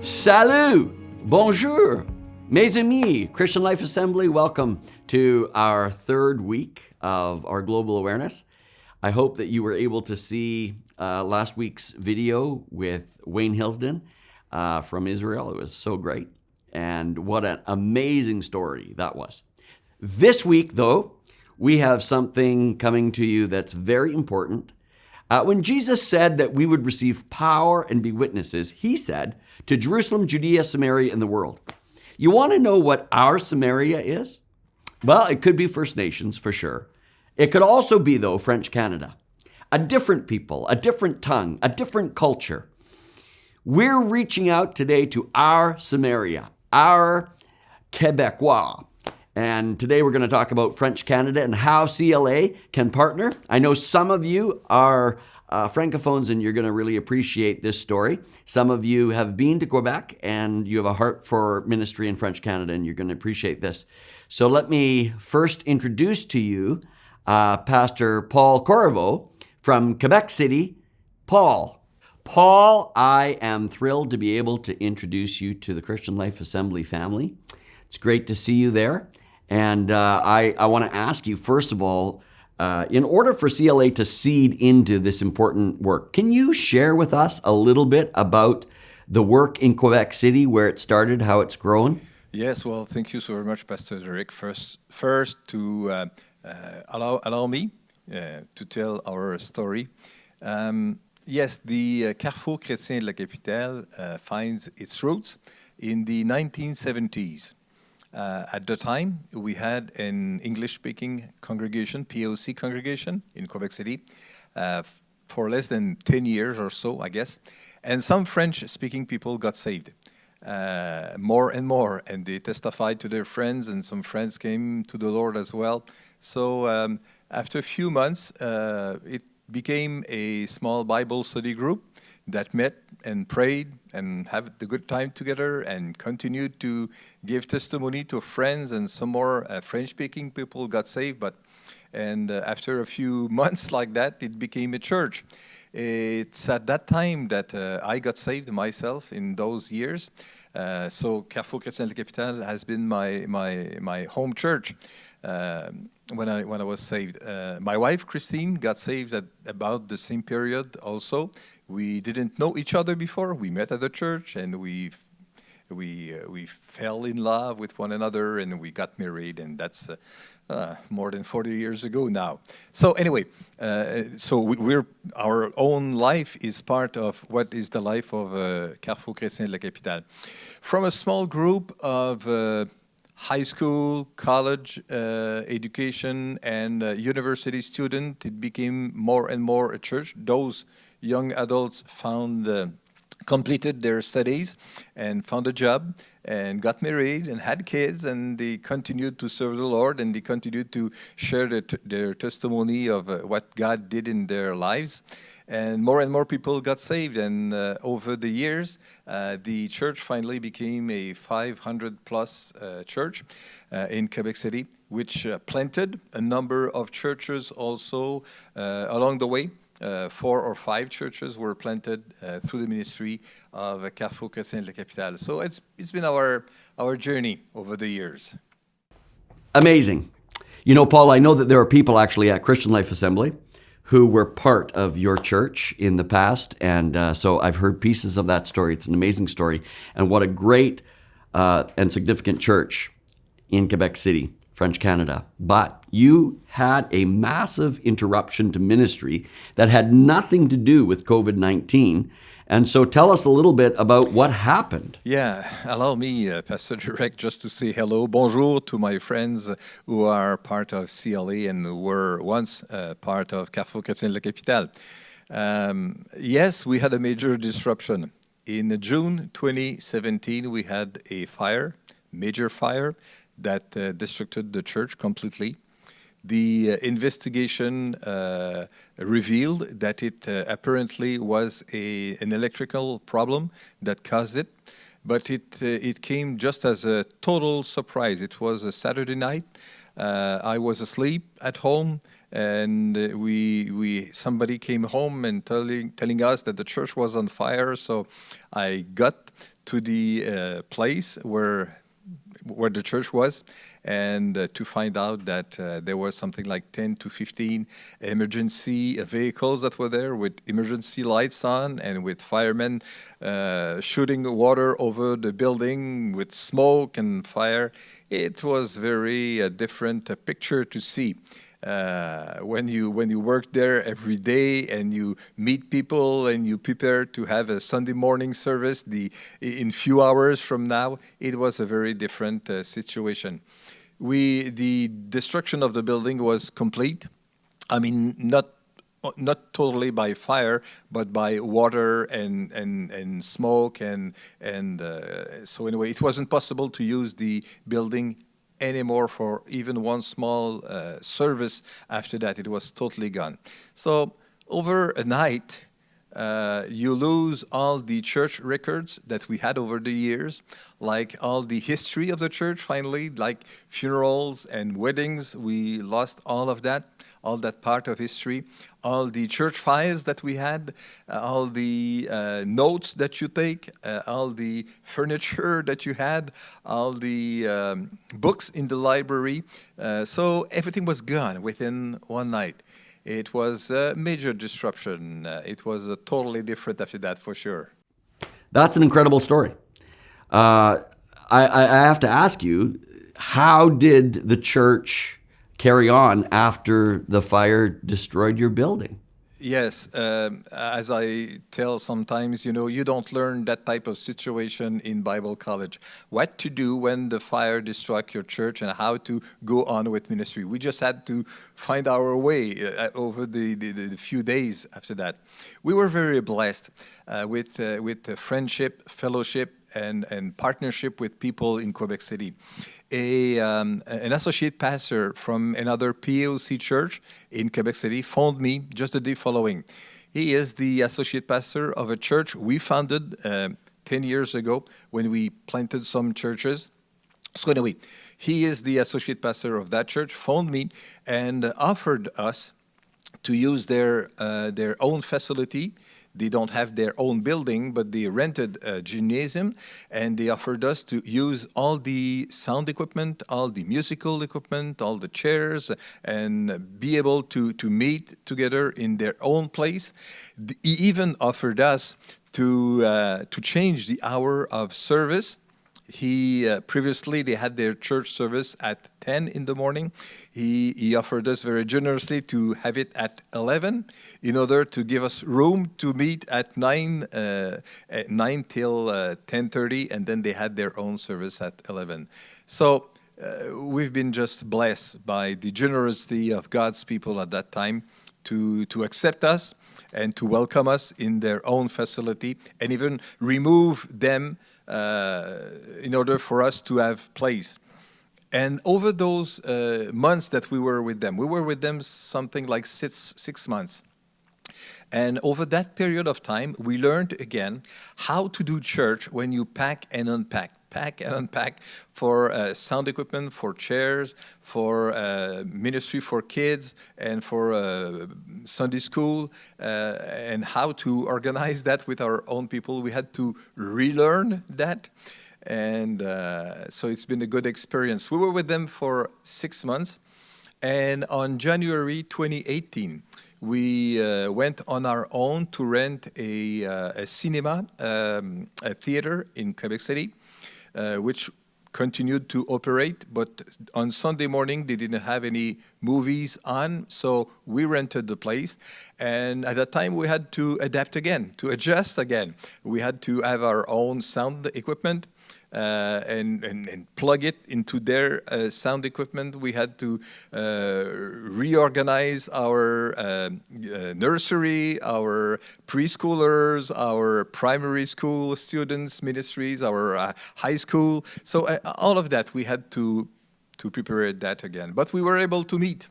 Salut! Bonjour! Mes amis, Christian Life Assembly, welcome to our third week of our global awareness. I hope that you were able to see last week's video with Wayne Hilsden from Israel. It was so great. And what an amazing story that was. This week, though, we have something coming to you that's very important. When Jesus said that we would receive power and be witnesses, he said to Jerusalem, Judea, Samaria, and the world. You want to know what our Samaria is? Well, it could be First Nations for sure. It could also be, though, French Canada. A different people, a different tongue, a different culture. We're reaching out today to our Samaria, our Quebecois. And today we're going to talk about French Canada and how CLA can partner. I know some of you are Francophones and you're going to really appreciate this story. Some of you have been to Quebec and you have a heart for ministry in French Canada and you're going to appreciate this. So let me first introduce to you Pastor Paul Corriveau from Quebec City. Paul, I am thrilled to be able to introduce you to the Christian Life Assembly family. It's great to see you there. And I want to ask you, first of all, in order for CLA to seed into this important work, can you share with us a little bit about the work in Quebec City, where it started, how it's grown? Yes, well, thank you so very much, Pastor Derek. First to allow me to tell our story. Yes, the Carrefour Chrétien de la Capitale finds its roots in the 1970s. At the time, we had an English-speaking congregation, POC congregation in Quebec City, for less than 10 years or so, I guess. And some French-speaking people got saved, more and more, and they testified to their friends, and some friends came to the Lord as well. So after a few months, it became a small Bible study group that met and prayed and had the good time together and continued to give testimony to friends, and some more French-speaking people got saved. And after a few months like that, it became a church. It's at that time that I got saved myself in those years. So Carrefour Chrétien de la Capitale has been my home church when I was saved. My wife, Christine, got saved at about the same period also. We didn't know each other before. We met at the church, and we fell in love with one another, and we got married, and that's more than 40 years ago now. So anyway, our own life is part of what is the life of Carrefour Chrétien de la Capitale. From a small group of high school, college education, and university student, it became more and more a church. Those young adults completed their studies and found a job and got married and had kids, and they continued to serve the Lord, and they continued to share their testimony of what God did in their lives. And more people got saved, and over the years, the church finally became a 500-plus church in Quebec City, which planted a number of churches also along the way. 4 or 5 churches were planted through the ministry of Carrefour Chrétien de la Capitale. So it's been our journey over the years. Amazing. You know, Paul, I know that there are people actually at Christian Life Assembly who were part of your church in the past. And so I've heard pieces of that story. It's an amazing story. And what a great and significant church in Quebec City, French Canada. But you had a massive interruption to ministry that had nothing to do with COVID-19. And so tell us a little bit about what happened. Yeah, allow me, Pastor Direct, just to say hello, bonjour to my friends who are part of CLA and who were once part of Carrefour Chrétien de la Capitale. Yes, we had a major disruption. In June 2017, we had a major fire, that destructed the church completely. The investigation revealed that it apparently was an electrical problem that caused it, but it came just as a total surprise. It was a Saturday night. I was asleep at home, and somebody came home and telling us that the church was on fire. So I got to the place where the church was, and to find out that there was something like 10 to 15 emergency vehicles that were there with emergency lights on and with firemen shooting water over the building with smoke and fire. It was very different picture to see. When you work there every day and you meet people and you prepare to have a Sunday morning service in few hours from now, it was a very different situation. The destruction of the building was complete. I mean, not totally by fire, but by water and smoke so anyway, it wasn't possible to use the building anymore for even one small service. After that, it was totally gone. So over a night, you lose all the church records that we had over the years, like all the history of the church finally, like funerals and weddings. We lost all of that, all that part of history, all the church files that we had, all the notes that you take, all the furniture that you had, all the books in the library. So everything was gone within one night. It was a major disruption. It was totally different after that, for sure. That's an incredible story. I have to ask you, how did the church carry on after the fire destroyed your building? Yes, as I tell sometimes, you don't learn that type of situation in Bible college. What to do when the fire destroyed your church and how to go on with ministry. We just had to find our way over the few days after that. We were very blessed with friendship, fellowship, and partnership with people in Quebec City. An associate pastor from another PAOC church in Quebec City phoned me just the day following. He is the associate pastor of a church we founded 10 years ago when we planted some churches. So anyway, he is the associate pastor of that church, phoned me and offered us to use their own facility. They don't have their own building, but they rented a gymnasium, and they offered us to use all the sound equipment, all the musical equipment, all the chairs, and be able to meet together in their own place. He even offered us to change the hour of service. Previously they had their church service at 10 in the morning. He offered us very generously to have it at 11 in order to give us room to meet at 9 till 10:30, and then they had their own service at 11. So we've been just blessed by the generosity of God's people at that time to accept us and to welcome us in their own facility and even remove them in order for us to have place. And over those months that we were with them something like six months. And over that period of time, we learned again how to do church when you pack and unpack for sound equipment, for chairs, for ministry for kids, and for Sunday school, and how to organize that with our own people. We had to relearn that. And so it's been a good experience. We were with them for 6 months. And on January 2018, we went on our own to rent a cinema, a theater in Quebec City, which continued to operate. But on Sunday morning, they didn't have any movies on, so we rented the place. And at that time, we had to adapt again, to adjust again. We had to have our own sound equipment. And plug it into their sound equipment. We had to reorganize our nursery, our preschoolers, our primary school students, ministries, our high school. So all of that, we had to prepare that again. But we were able to meet.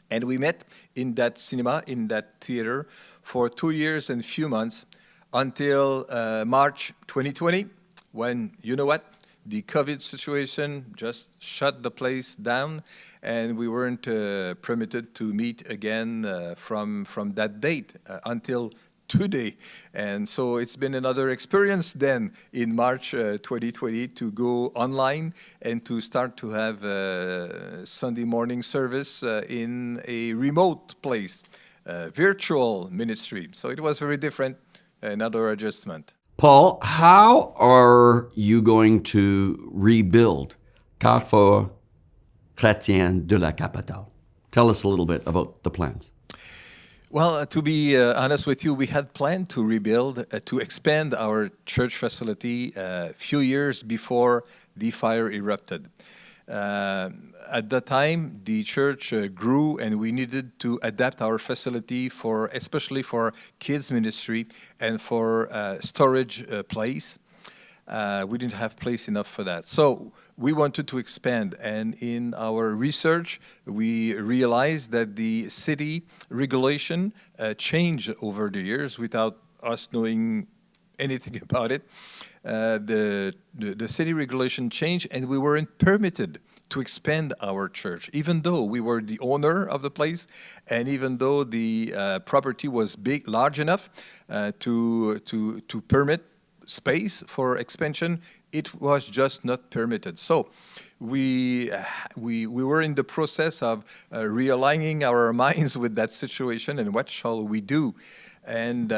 And we met in that cinema, in that theater, for 2 years and few months until March 2020. When, you know what, the COVID situation just shut the place down, and we weren't permitted to meet again from that date until today. And so it's been another experience then in March 2020 to go online and to start to have Sunday morning service in a remote place, virtual ministry. So it was very different, another adjustment. Paul, how are you going to rebuild Carrefour Chrétien de la Capitale? Tell us a little bit about the plans. Well, to be honest with you, we had planned to rebuild, to expand our church facility a few years before the fire erupted. At that time, the church grew, and we needed to adapt our facility for, especially for kids ministry and for storage place. We didn't have place enough for that. So we wanted to expand, and in our research, we realized that the city regulation changed over the years without us knowing anything about it. The city regulation changed, and we weren't permitted to expand our church, even though we were the owner of the place, and even though the property was big, large enough to permit space for expansion, it was just not permitted. So we were in the process of realigning our minds with that situation and what shall we do. And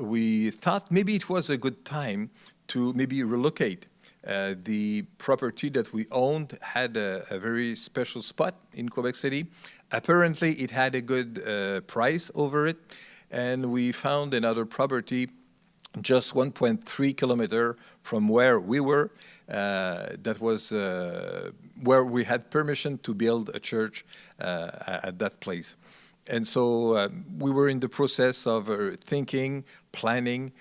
we thought maybe it was a good time to maybe relocate. The property that we owned had a very special spot in Quebec City. Apparently, it had a good price over it, and we found another property just 1.3 kilometer from where we were. That was where we had permission to build a church at that place. And so we were in the process of thinking, planning,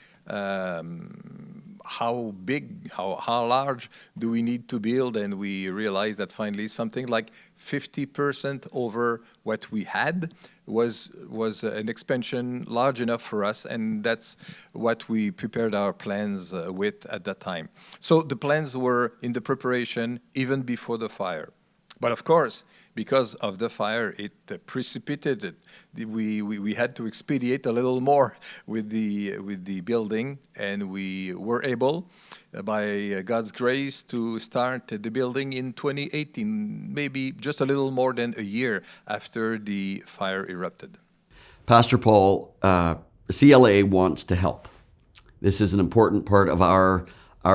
how big, how large do we need to build, and we realized that finally something like 50% over what we had was an expansion large enough for us, and that's what we prepared our plans with at that time. So the plans were in the preparation even before the fire. But of course, because of the fire, it precipitated. We had to expedite a little more with the building, and we were able, by God's grace, to start the building in 2018, maybe just a little more than a year after the fire erupted. Pastor Paul, CLA wants to help. This is an important part of our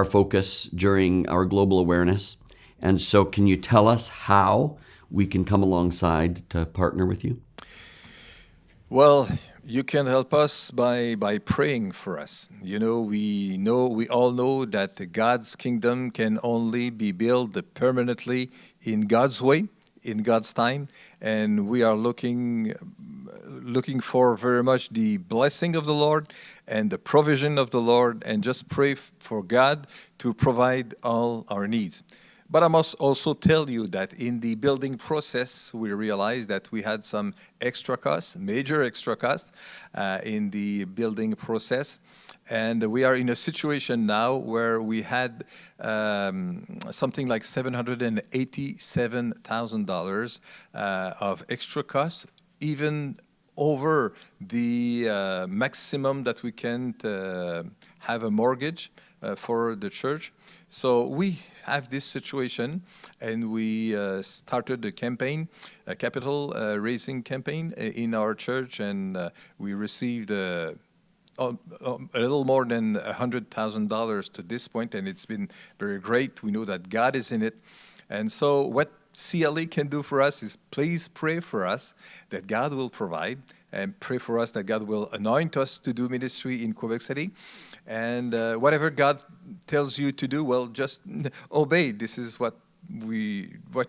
focus during our global awareness. And so can you tell us how we can come alongside to partner with you? Well, you can help us by praying for us. We all know that God's kingdom can only be built permanently in God's way, in God's time, and we are looking for very much the blessing of the Lord and the provision of the Lord, and just pray for God to provide all our needs. But I must also tell you that in the building process, we realized that we had some extra costs, major extra costs in the building process. And we are in a situation now where we had something like $787,000 of extra costs, even over the maximum that we can have a mortgage for the church. So we have this situation, and we started a campaign, a capital raising campaign in our church, and we received a little more than $100,000 to this point, and it's been very great. We know that God is in it. And so what CLA can do for us is please pray for us that God will provide, and pray for us that God will anoint us to do ministry in Quebec City. And whatever God tells you to do, well, just obey. This is what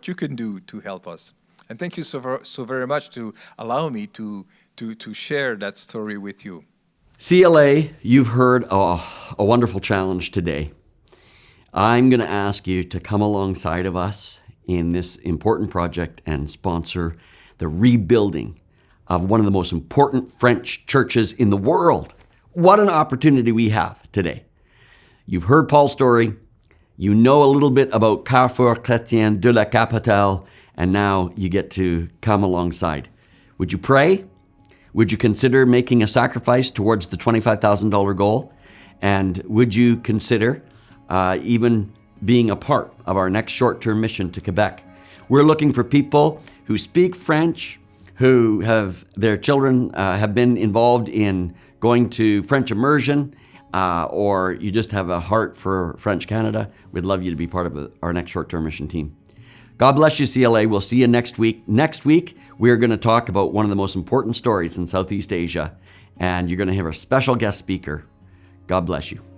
you can do to help us. And thank you so very much to allow me to share that story with you. CLA, you've heard a wonderful challenge today. I'm going to ask you to come alongside of us in this important project and sponsor the rebuilding of one of the most important French churches in the world. What an opportunity we have today. You've heard Paul's story. You know a little bit about Carrefour Chrétien de la Capitale, and now you get to come alongside. Would you pray? Would you consider making a sacrifice towards the $25,000 goal? And would you consider even being a part of our next short-term mission to Quebec? We're looking for people who speak French, who have their children have been involved in going to French immersion, or you just have a heart for French Canada. We'd love you to be part of our next short-term mission team. God bless you, CLA. We'll see you next week. Next week, we're going to talk about one of the most important stories in Southeast Asia, and you're going to hear a special guest speaker. God bless you.